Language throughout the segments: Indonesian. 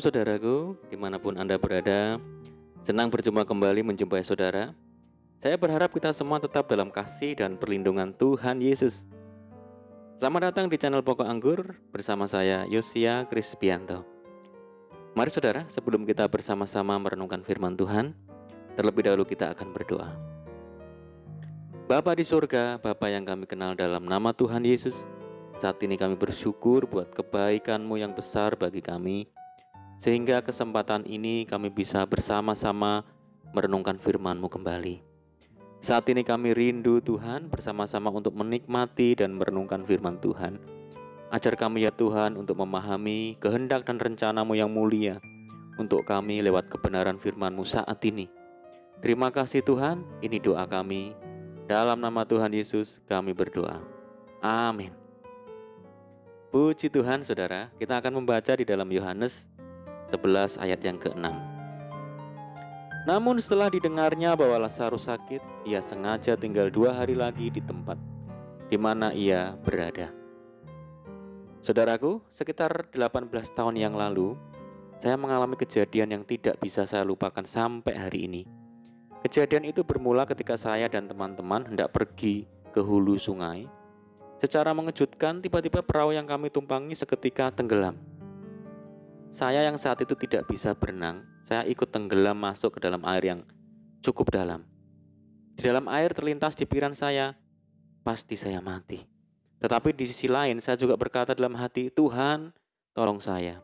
saudaraku, dimanapun Anda berada. Senang berjumpa kembali menjumpai saudara. Saya berharap kita semua tetap dalam kasih dan perlindungan Tuhan Yesus. Selamat datang di channel Pokok Anggur bersama saya Yosia Krispianto. Mari saudara, sebelum kita bersama-sama merenungkan firman Tuhan, terlebih dahulu kita akan berdoa. Bapa di surga, Bapa yang kami kenal dalam nama Tuhan Yesus, saat ini kami bersyukur buat kebaikan-Mu yang besar bagi kami, sehingga kesempatan ini kami bisa bersama-sama merenungkan firman-Mu kembali. Saat ini kami rindu Tuhan bersama-sama untuk menikmati dan merenungkan firman Tuhan. Ajar kami ya Tuhan untuk memahami kehendak dan rencana-Mu yang mulia untuk kami lewat kebenaran firman-Mu saat ini. Terima kasih Tuhan, ini doa kami. Dalam nama Tuhan Yesus kami berdoa. Amin. Puji Tuhan saudara, kita akan membaca di dalam Yohanes 11 ayat yang ke-6. Namun setelah didengarnya bahwa Lazarus sakit, ia sengaja tinggal 2 hari lagi di tempat di mana ia berada. Saudaraku, sekitar 18 tahun yang lalu, saya mengalami kejadian yang tidak bisa saya lupakan sampai hari ini. Kejadian itu bermula ketika saya dan teman-teman hendak pergi ke hulu sungai. Secara mengejutkan, tiba-tiba perahu yang kami tumpangi seketika tenggelam. Saya yang saat itu tidak bisa berenang, saya ikut tenggelam masuk ke dalam air yang cukup dalam. Di dalam air terlintas di pikiran saya, pasti saya mati. Tetapi di sisi lain saya juga berkata dalam hati, Tuhan, tolong saya.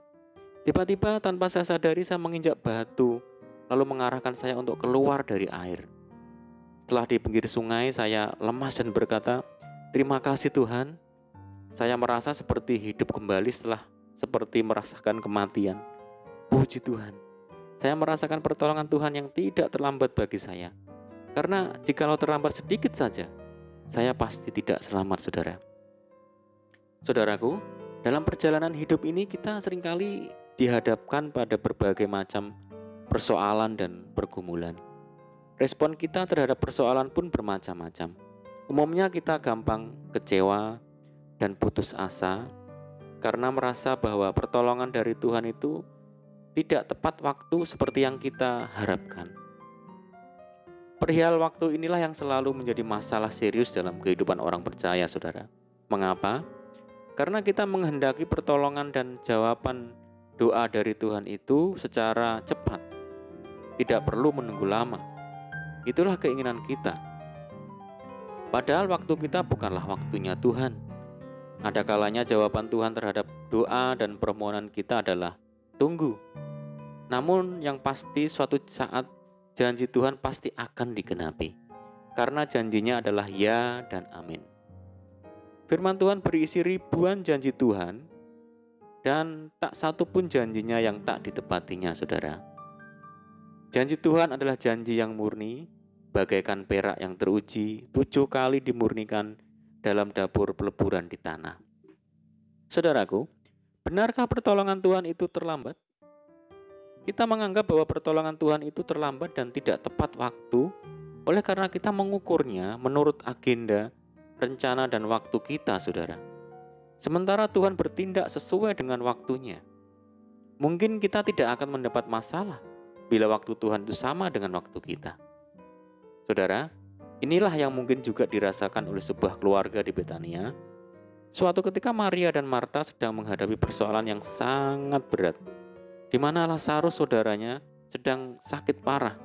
Tiba-tiba tanpa saya sadari saya menginjak batu, lalu mengarahkan saya untuk keluar dari air. Setelah di pinggir sungai, saya lemas dan berkata, terima kasih Tuhan. Saya merasa seperti hidup kembali setelah seperti merasakan kematian. Puji Tuhan. Saya merasakan pertolongan Tuhan yang tidak terlambat bagi saya. Karena jikalau terlambat sedikit saja, saya pasti tidak selamat, saudara. Saudaraku, dalam perjalanan hidup ini kita seringkali dihadapkan pada berbagai macam persoalan dan pergumulan. Respon kita terhadap persoalan pun bermacam-macam. Umumnya kita gampang kecewa dan putus asa karena merasa bahwa pertolongan dari Tuhan itu tidak tepat waktu seperti yang kita harapkan. Perihal waktu inilah yang selalu menjadi masalah serius dalam kehidupan orang percaya, saudara. Mengapa? Karena kita menghendaki pertolongan dan jawaban doa dari Tuhan itu secara cepat. Tidak perlu menunggu lama. Itulah keinginan kita. Padahal waktu kita bukanlah waktunya Tuhan. Ada kalanya jawaban Tuhan terhadap doa dan permohonan kita adalah tunggu. Namun yang pasti suatu saat janji Tuhan pasti akan digenapi. Karena janjinya adalah ya dan amin. Firman Tuhan berisi ribuan janji Tuhan dan tak satu pun janjinya yang tak ditepatinya, saudara. Janji Tuhan adalah janji yang murni, bagaikan perak yang teruji 7 kali dimurnikan dalam dapur peleburan di tanah. Saudaraku, benarkah pertolongan Tuhan itu terlambat? Kita menganggap bahwa pertolongan Tuhan itu terlambat dan tidak tepat waktu oleh karena kita mengukurnya menurut agenda, rencana dan waktu kita, saudara. Sementara Tuhan bertindak sesuai dengan waktunya. Mungkin kita tidak akan mendapat masalah bila waktu Tuhan itu sama dengan waktu kita. Saudara, inilah yang mungkin juga dirasakan oleh sebuah keluarga di Betania. Suatu ketika Maria dan Marta sedang menghadapi persoalan yang sangat berat, di mana Lazarus saudaranya sedang sakit parah.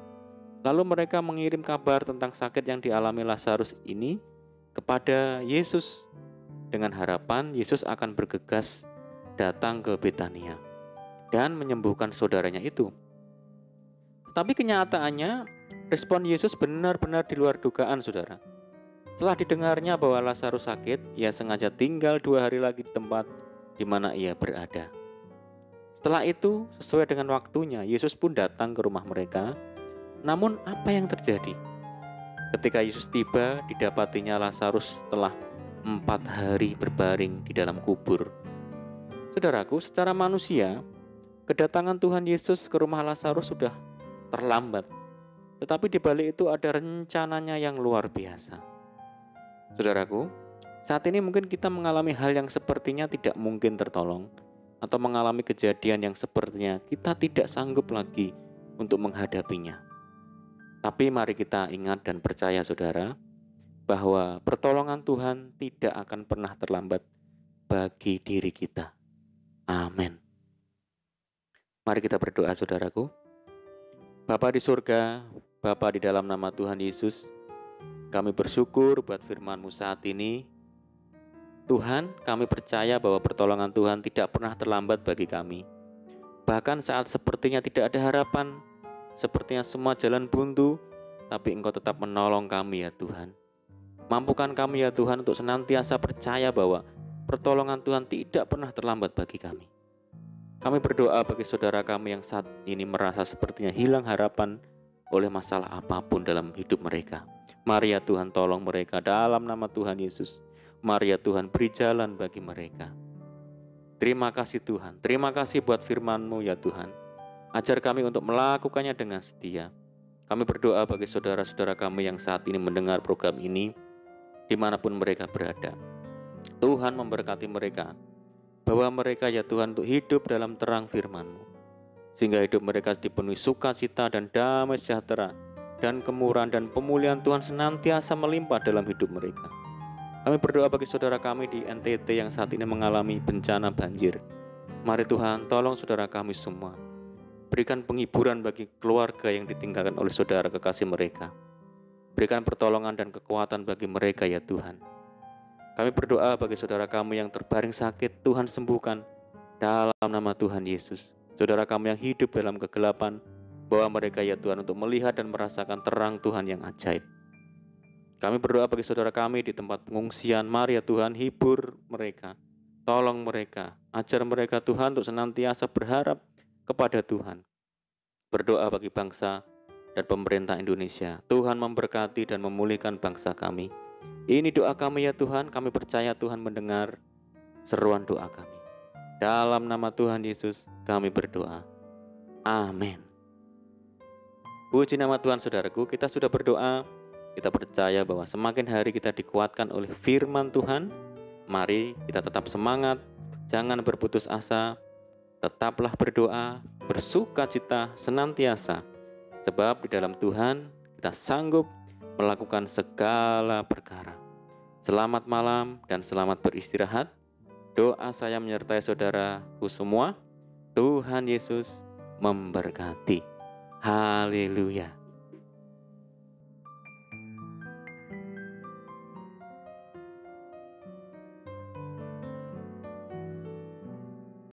Lalu mereka mengirim kabar tentang sakit yang dialami Lazarus ini kepada Yesus dengan harapan Yesus akan bergegas datang ke Betania dan menyembuhkan saudaranya itu. Tetapi kenyataannya respon Yesus benar-benar di luar dugaan, saudara. Setelah didengarnya bahwa Lazarus sakit, ia sengaja tinggal 2 hari lagi di tempat di mana ia berada. Setelah itu, sesuai dengan waktunya, Yesus pun datang ke rumah mereka. Namun apa yang terjadi? Ketika Yesus tiba, didapatinya Lazarus setelah 4 hari berbaring di dalam kubur. Saudaraku, secara manusia, kedatangan Tuhan Yesus ke rumah Lazarus sudah terlambat. Tetapi di balik itu ada rencananya yang luar biasa. Saudaraku, saat ini mungkin kita mengalami hal yang sepertinya tidak mungkin tertolong. atau mengalami kejadian yang sepertinya kita tidak sanggup lagi untuk menghadapinya. Tapi mari kita ingat dan percaya saudara, bahwa pertolongan Tuhan tidak akan pernah terlambat bagi diri kita. Amin. Mari kita berdoa saudaraku. Bapa di surga, Bapa di dalam nama Tuhan Yesus, kami bersyukur buat firman-Mu saat ini. Tuhan, kami percaya bahwa pertolongan Tuhan tidak pernah terlambat bagi kami. Bahkan saat sepertinya tidak ada harapan, sepertinya semua jalan buntu, tapi Engkau tetap menolong kami ya Tuhan. Mampukan kami ya Tuhan untuk senantiasa percaya bahwa pertolongan Tuhan tidak pernah terlambat bagi kami. Kami berdoa bagi saudara kami yang saat ini merasa sepertinya hilang harapan oleh masalah apapun dalam hidup mereka. Mari ya Tuhan tolong mereka dalam nama Tuhan Yesus. Mari ya Tuhan beri jalan bagi mereka. Terima kasih Tuhan. Terima kasih buat firman-Mu ya Tuhan. Ajar kami untuk melakukannya dengan setia. Kami berdoa bagi saudara-saudara kami yang saat ini mendengar program ini, dimanapun mereka berada. Tuhan memberkati mereka, bahwa mereka ya Tuhan untuk hidup dalam terang firman-Mu, sehingga hidup mereka dipenuhi sukacita dan damai sejahtera, dan kemurahan dan pemulihan Tuhan senantiasa melimpah dalam hidup mereka. Kami berdoa bagi saudara kami di NTT yang saat ini mengalami bencana banjir. Mari Tuhan tolong saudara kami semua. Berikan penghiburan bagi keluarga yang ditinggalkan oleh saudara kekasih mereka. Berikan pertolongan dan kekuatan bagi mereka ya Tuhan. Kami berdoa bagi saudara kami yang terbaring sakit, Tuhan sembuhkan dalam nama Tuhan Yesus. Saudara kami yang hidup dalam kegelapan, bawa mereka ya Tuhan untuk melihat dan merasakan terang Tuhan yang ajaib. Kami berdoa bagi saudara kami di tempat pengungsian, mari ya Tuhan hibur mereka, tolong mereka, ajar mereka Tuhan untuk senantiasa berharap kepada Tuhan. Berdoa bagi bangsa dan pemerintah Indonesia, Tuhan memberkati dan memulihkan bangsa kami. Ini doa kami ya Tuhan, kami percaya Tuhan mendengar seruan doa kami. Dalam nama Tuhan Yesus kami berdoa. Amin. Puji nama Tuhan saudaraku, kita sudah berdoa. Kita percaya bahwa semakin hari kita dikuatkan oleh firman Tuhan. Mari kita tetap semangat, jangan berputus asa, tetaplah berdoa, bersukacita senantiasa. Sebab di dalam Tuhan kita sanggup melakukan segala perkara. Selamat malam dan selamat beristirahat. Doa saya menyertai saudaraku semua. Tuhan Yesus memberkati. Haleluya.